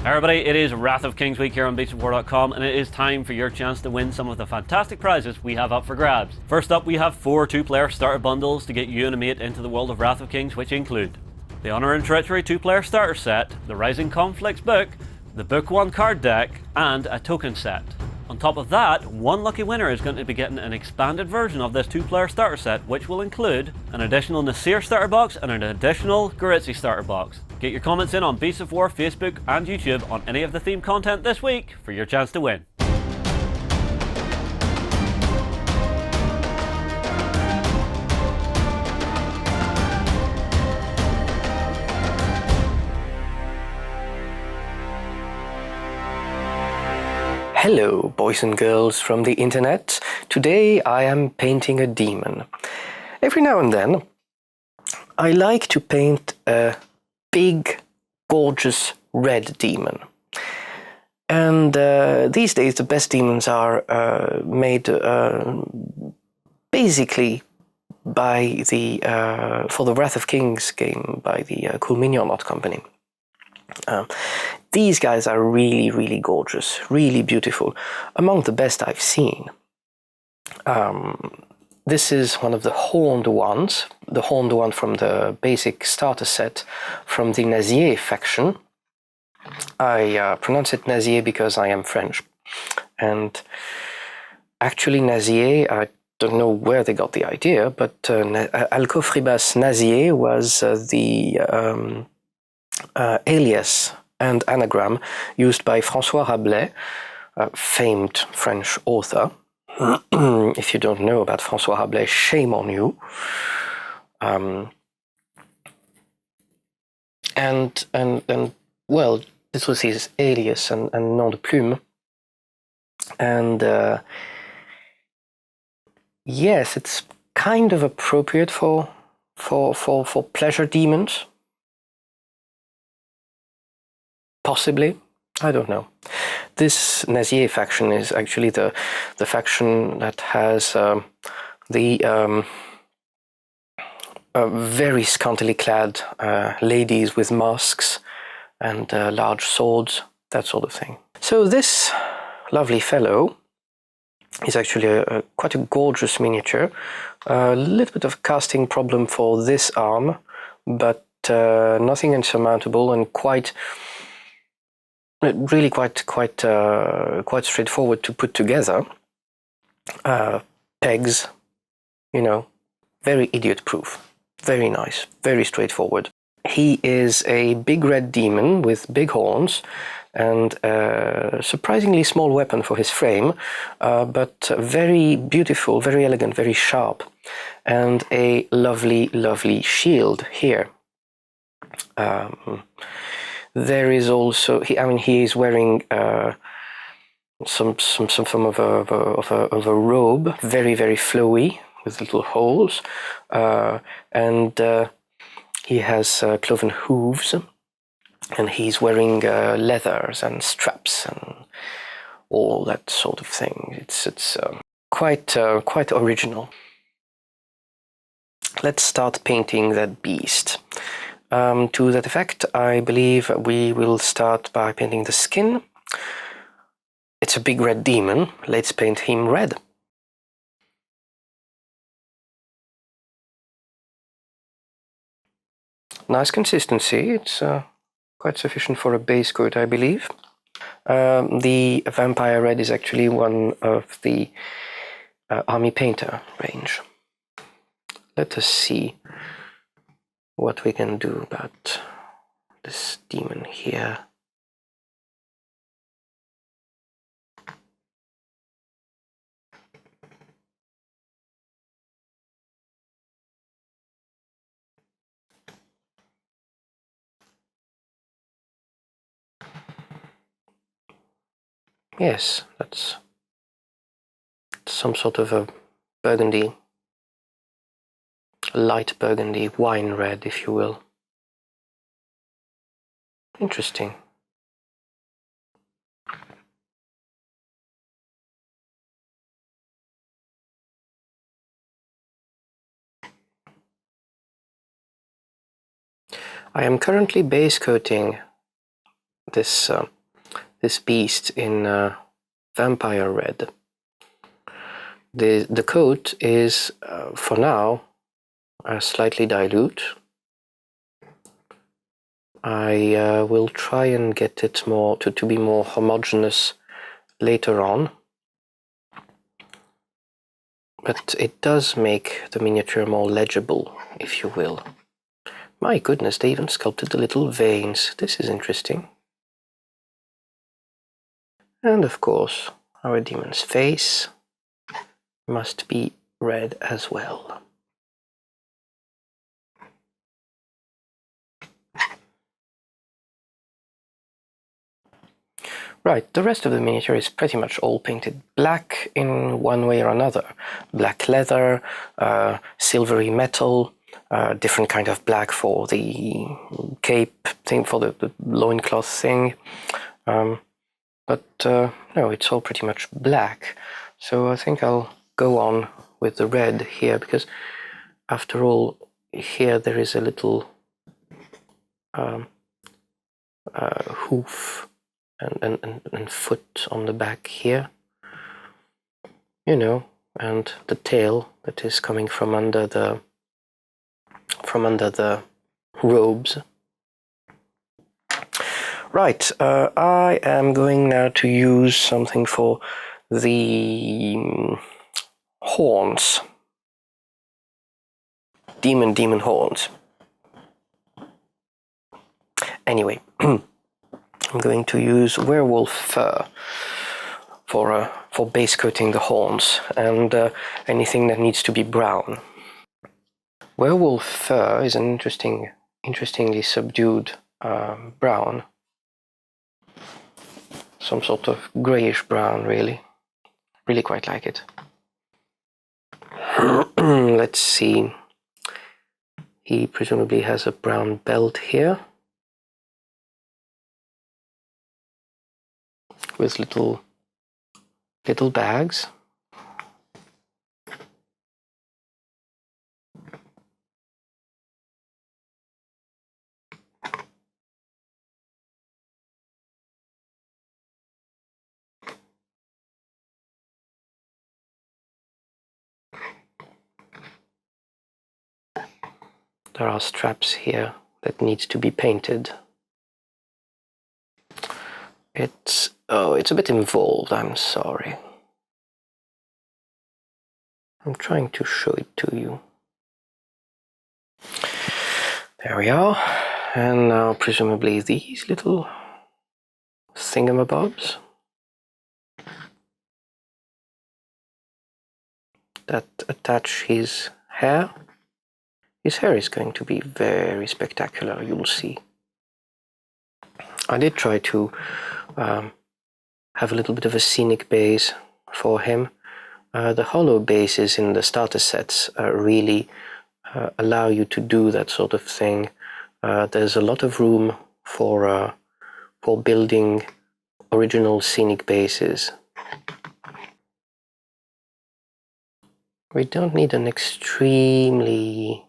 Hi everybody, it is Wrath of Kings week here on beastsofwar.com, and it is time for your chance to win some of the fantastic prizes we have up for grabs. First up, we have 4 2-player starter bundles to get you and a mate into the world of Wrath of Kings, which include the Honor and Treachery 2-player starter set, the Rising Conflicts book, the Book 1 card deck, and a token set. On top of that, one lucky winner is going to be getting an expanded version of this 2-player starter set, which will include an additional Nasier starter box and an additional Goritsi starter box. Get your comments in on Beasts of War, Facebook and YouTube on any of the themed content this week for your chance to win. Hello, boys and girls from the internet. Today I am painting a demon. Every now and then I like to paint a big, gorgeous red demon. And these days the best demons are made basically by the for the Wrath of Kings game by the Cool Mignon Art Company. These guys are really, really gorgeous, really beautiful, among the best I've seen. This is one of the horned ones, the horned one from the basic starter set from the Nasier faction. I pronounce it Nasier because I am French. And actually Nasier, I don't know where they got the idea, but Alcofribas Nasier was the alias and anagram used by François Rabelais, a famed French author. If you don't know about François Rabelais, shame on you. And well, this was his alias and nom de plume. And yes, it's kind of appropriate for pleasure demons. Possibly, I don't know. This Nasier faction is actually the faction that has the very scantily clad ladies with masks and large swords, that sort of thing. So this lovely fellow is actually quite a gorgeous miniature. A little bit of a casting problem for this arm, but nothing insurmountable and really quite straightforward to put together. Pegs, you know, very idiot-proof. Very nice, very straightforward. He is a big red demon with big horns and a surprisingly small weapon for his frame, but very beautiful, very elegant, very sharp, and a lovely, lovely shield here. There is also, he is wearing some form of a robe, very, very flowy, with little holes, and he has cloven hooves, and he's wearing leathers and straps and all that sort of thing. It's quite original. Let's start painting that beast. To that effect, I believe we will start by painting the skin. It's a big red demon. Let's paint him red. Nice consistency. It's quite sufficient for a base coat, I believe. The Vampire Red is actually one of the Army Painter range. Let us see what we can do about this demon here. Yes, that's some sort of a burgundy, light burgundy, wine red, if you will. Interesting. I am currently base coating this beast in vampire red. The coat is for now slightly dilute. I will try and get it more to be more homogeneous later on, but it does make the miniature more legible, if you will. My goodness, they even sculpted the little veins. This is interesting. And of course, our demon's face must be red as well. Right, the rest of the miniature is pretty much all painted black in one way or another. Black leather, silvery metal, different kind of black for the cape thing, for the loincloth thing. But no, it's all pretty much black. So I think I'll go on with the red here, because after all, here there is a little hoof and foot on the back here, you know, and the tail that is coming from under the robes. Right, I am going now to use something for the horns. Demon horns. Anyway, I'm going to use werewolf fur for base coating the horns, and anything that needs to be brown. Werewolf fur is an interestingly subdued brown. Some sort of greyish brown, really. Really quite like it. Let's see. He presumably has a brown belt here, with little bags. There are straps here that need to be painted. It's a bit involved, I'm sorry. I'm trying to show it to you. There we are. And now presumably these little thingamabobs that attach his hair. His hair is going to be very spectacular, you'll see. I did try to have a little bit of a scenic base for him. The hollow bases in the starter sets really allow you to do that sort of thing. There's a lot of room for building original scenic bases. We don't need an extremely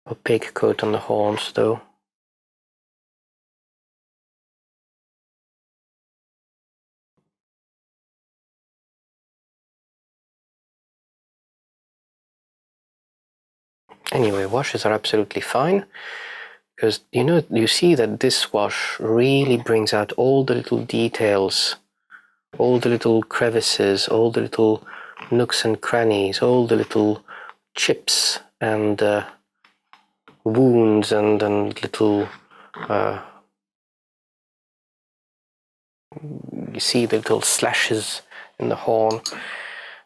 opaque coat on the horns, though. Anyway, washes are absolutely fine, because you see that this wash really brings out all the little details, all the little crevices, all the little nooks and crannies, all the little chips and wounds and little you see the little slashes in the horn.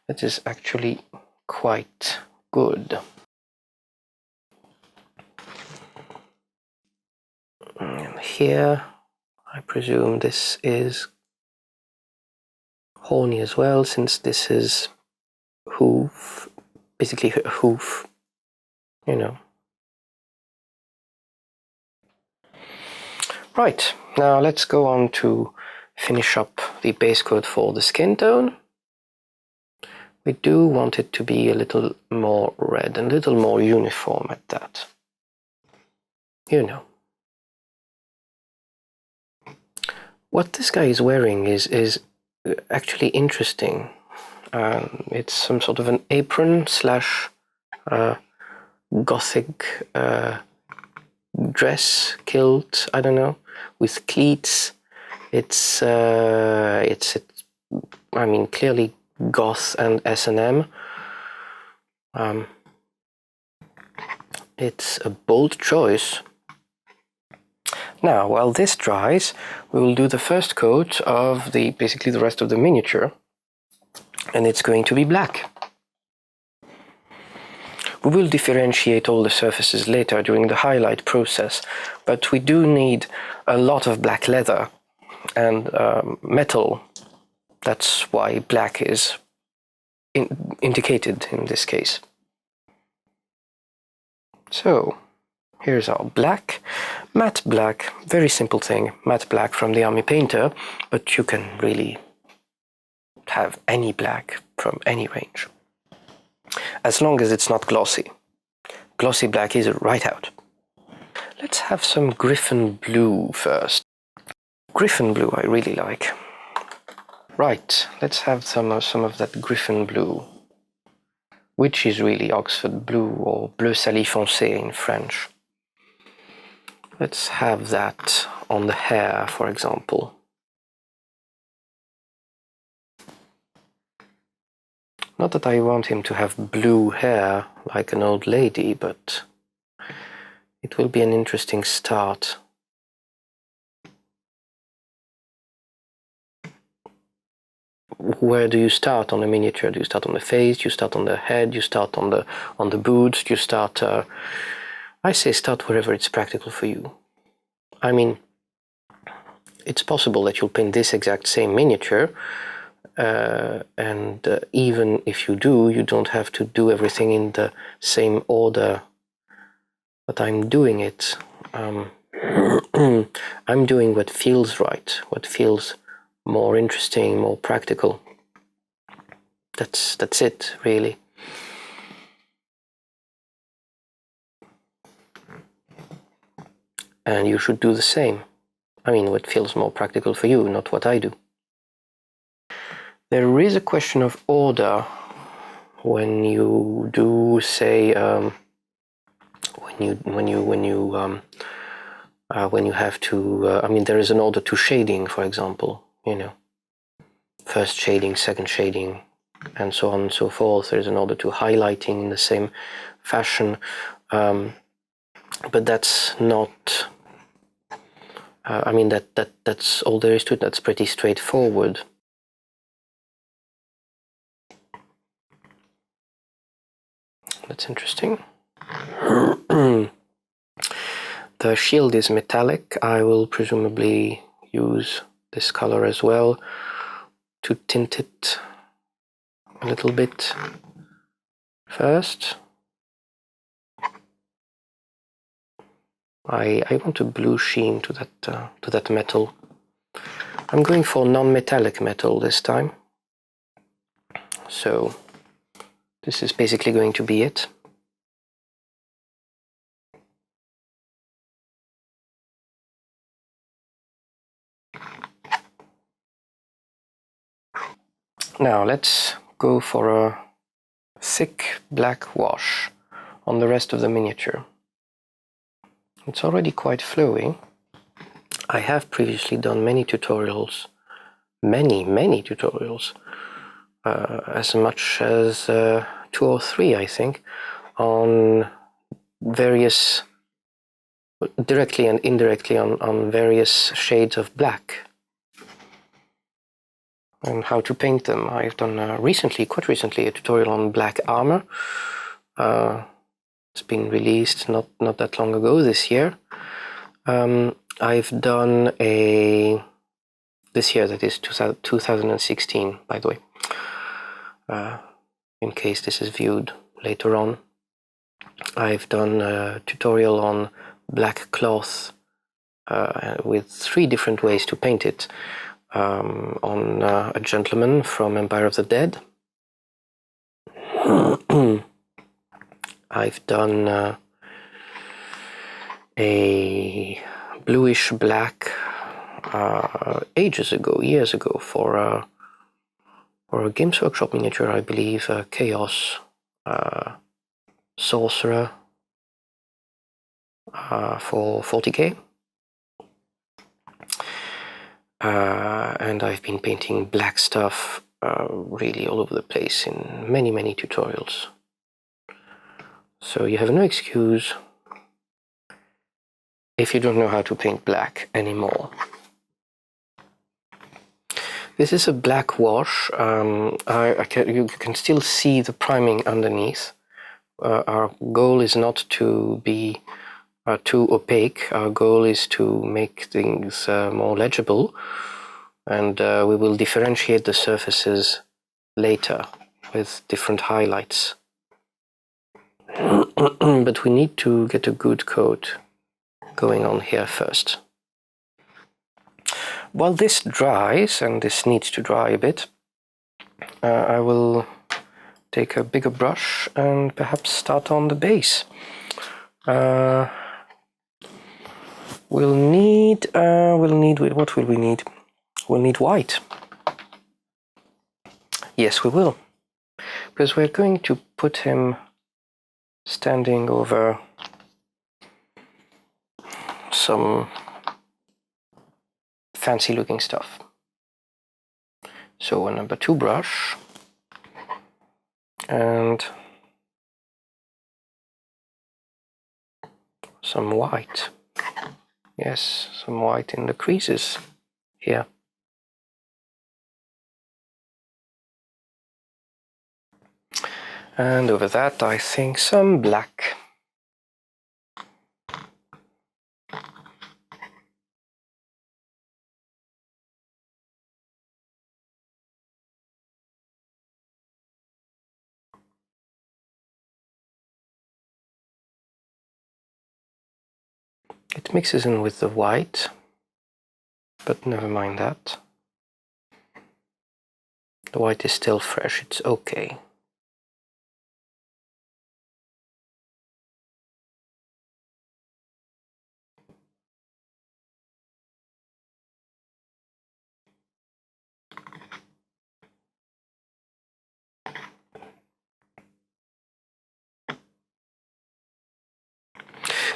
That is actually quite good. And here, I presume this is horny as well, since this is hoof, basically a hoof, you know. Right, now let's go on to finish up the base coat for the skin tone. We do want it to be a little more red and a little more uniform at that. You know. What this guy is wearing is actually interesting. It's some sort of an apron slash gothic dress, kilt, I don't know, with cleats. It's I mean, clearly goth and S&M. It's a bold choice. Now, while this dries, we will do the first coat of basically the rest of the miniature, and it's going to be black. We will differentiate all the surfaces later during the highlight process, but we do need a lot of black leather and metal. That's why black is indicated in this case. So, here's our black. Matte black, very simple thing, matte black from the Army Painter, but you can really have any black from any range. As long as it's not glossy. Glossy black is right out. Let's have some Griffin blue first. Griffin blue I really like. Right, let's have some of that Griffin blue, which is really Oxford blue or bleu sali foncé in French. Let's have that on the hair, for example. Not that I want him to have blue hair like an old lady, but it will be an interesting start. Where do you start on a miniature? Do you start on the face? Do you start on the head? Do you start on the boots? Do you start... I say start wherever it's practical for you. I mean, it's possible that you'll paint this exact same miniature, and even if you do, you don't have to do everything in the same order that I'm doing it. I'm doing what feels right, what feels more interesting, more practical. That's it, really. And you should do the same. I mean, what feels more practical for you, not what I do. There is a question of order when you do, say, when you have to. I mean, there is an order to shading, for example. You know, first shading, second shading, and so on and so forth. There is an order to highlighting in the same fashion, but that's not. I mean, that's all there is to it. That's pretty straightforward. That's interesting. The shield is metallic. I will presumably use this color as well to tint it a little bit first. I want a blue sheen to that metal. I'm going for non-metallic metal this time. So this is basically going to be it. Now let's go for a thick black wash on the rest of the miniature. It's already quite flowy. I have previously done many tutorials, many tutorials, as much as 2 or 3, I think, on various, directly and indirectly on various shades of black and how to paint them. I've done quite recently, a tutorial on black armor. It's been released not that long ago, this year. I've done this year, that is 2016, by the way, in case this is viewed later on. I've done a tutorial on black cloth with 3 different ways to paint it. On a gentleman from Empire of the Dead. I've done a bluish black ages ago, years ago, for a Games Workshop miniature, I believe, Chaos Sorcerer for 40k. And I've been painting black stuff really all over the place in many, many tutorials. So you have no excuse if you don't know how to paint black anymore. This is a black wash. You can still see the priming underneath. Our goal is not to be too opaque. Our goal is to make things more legible, and we will differentiate the surfaces later with different highlights. But we need to get a good coat going on here first. While this dries, and this needs to dry a bit, I will take a bigger brush and perhaps start on the base. We'll need, what will we need? We'll need white. Yes, we will. Because we're going to put him standing over some fancy looking stuff. So a number 2 brush and some white. Yes, some white in the creases here. And over that, I think some black. It mixes in with the white, but never mind that. The white is still fresh, it's okay.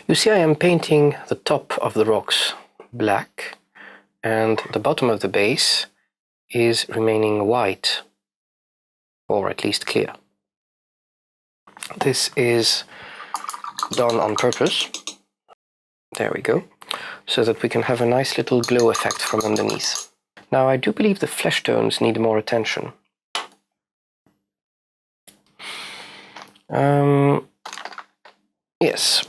You see, I am painting the top of the rocks black, and the bottom of the base is remaining white, or at least clear. This is done on purpose. There we go. So that we can have a nice little glow effect from underneath. Now, I do believe the flesh tones need more attention. Yes.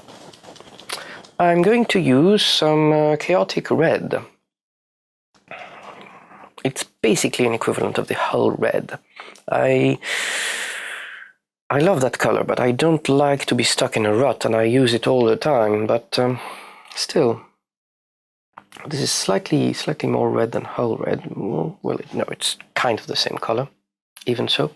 I'm going to use some chaotic red. It's basically an equivalent of the hull red. I love that color, but I don't like to be stuck in a rut, and I use it all the time, but still. This is slightly more red than hull red. Well, no, it's kind of the same color, even so.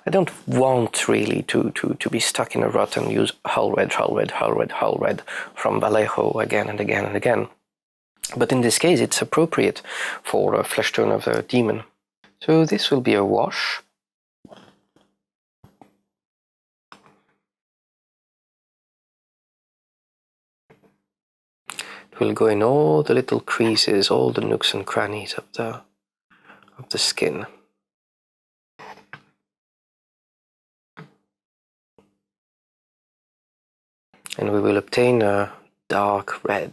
I don't want really to be stuck in a rut and use hull red from Vallejo again and again and again. But in this case, it's appropriate for a flesh tone of a demon. So this will be a wash. It will go in all the little creases, all the nooks and crannies of the skin. And we will obtain a dark red.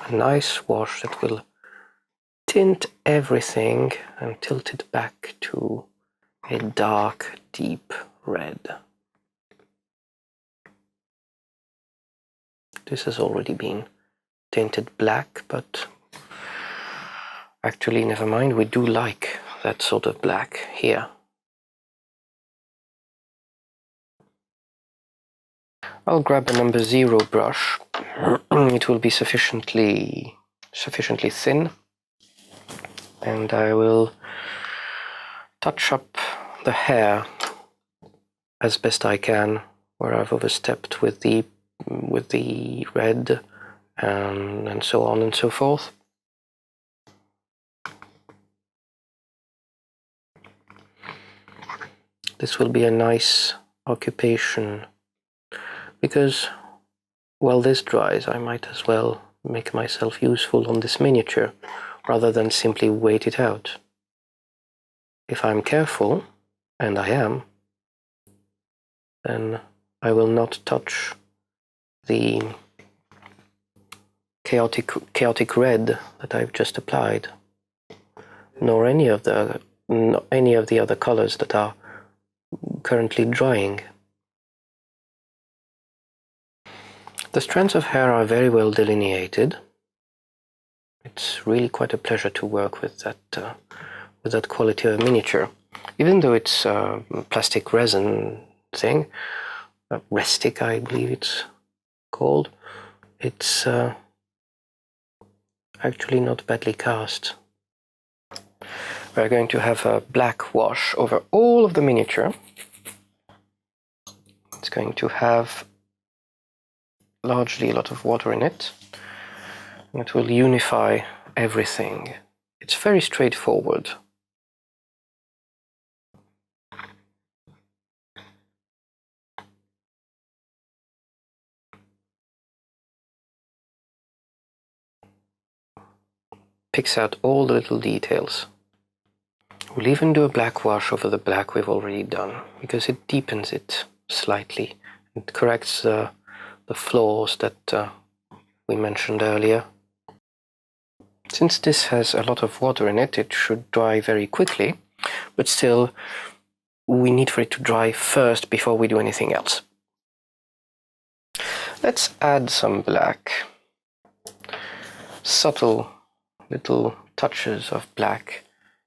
A nice wash that will tint everything and tilt it back to a dark, deep red. This has already been tinted black, but actually, never mind, we do like that sort of black here. I'll grab a number 0 brush. It will be sufficiently sufficiently thin, and I will touch up the hair as best I can where I've overstepped with the red and so on and so forth. This will be a nice occupation because while this dries, I might as well make myself useful on this miniature rather than simply wait it out. If I'm careful, and I am, then I will not touch the chaotic red that I've just applied, nor any of the other colors that are currently drying. The strands of hair are very well delineated. It's really quite a pleasure to work with that quality of miniature, even though it's a plastic resin thing, Restic, I believe it's called. It's actually not badly cast. We're going to have a black wash over all of the miniature. It's going to have largely a lot of water in it, and it will unify everything. It's very straightforward. Picks out all the little details. We'll even do a black wash over the black we've already done, because it deepens it slightly. It corrects the flaws that we mentioned earlier. Since this has a lot of water in it, it should dry very quickly, but still, we need for it to dry first before we do anything else. Let's add some black. Subtle little touches of black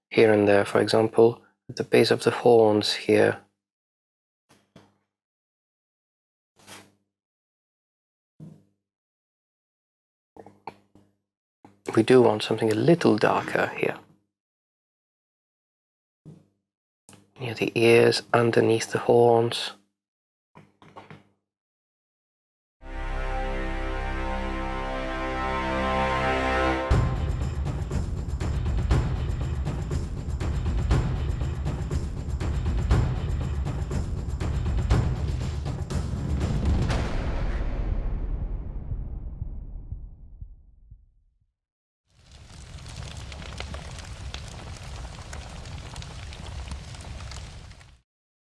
here and there, for example, at the base of the horns here. We do want something a little darker here. Near the ears, underneath the horns.